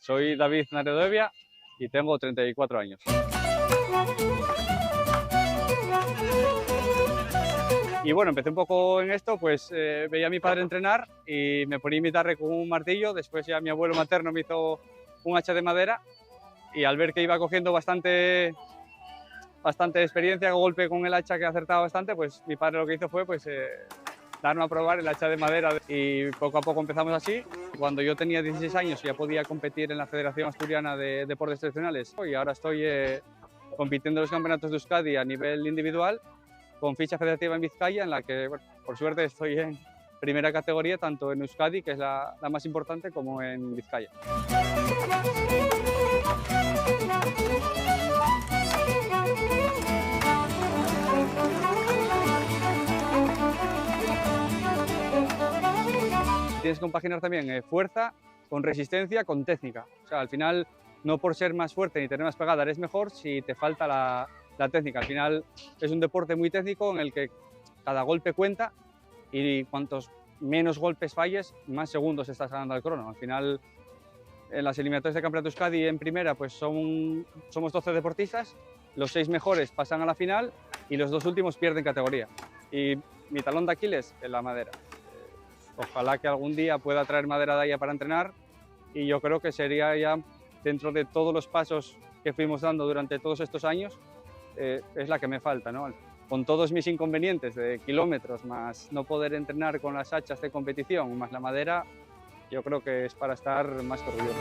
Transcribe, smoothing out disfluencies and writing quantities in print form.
Soy David Naredovia y tengo 34 años. Y bueno, empecé un poco en esto, pues veía a mi padre entrenar y me ponía a imitarle con un martillo. Después ya mi abuelo materno me hizo un hacha de madera y al ver que iba cogiendo bastante experiencia, golpe con el hacha que acertaba bastante, pues mi padre lo que hizo fue pues, darme a probar el hacha de madera y poco a poco empezamos así. Cuando yo tenía 16 años ya podía competir en la Federación Asturiana de Deportes Tradicionales y ahora estoy compitiendo en los campeonatos de Euskadi a nivel individual con ficha federativa en Vizcaya, en la que, bueno, por suerte estoy en primera categoría, tanto en Euskadi, que es la más importante, como en Vizcaya. Tienes que compaginar también fuerza con resistencia, con técnica. O sea, al final, no por ser más fuerte ni tener más pegada eres mejor si te falta la técnica. Al final es un deporte muy técnico en el que cada golpe cuenta y cuantos menos golpes falles, más segundos estás ganando al crono. Al final, en las eliminatorias de Campeonato Euskadi en primera, pues somos 12 deportistas, los 6 mejores pasan a la final y los 2 últimos pierden categoría. Y mi talón de Aquiles es la madera. Ojalá que algún día pueda traer madera de allá para entrenar y yo creo que sería ya, dentro de todos los pasos que fuimos dando durante todos estos años, es la que me falta, ¿no? Con todos mis inconvenientes de kilómetros, más no poder entrenar con las hachas de competición, más la madera, yo creo que es para estar más orgulloso.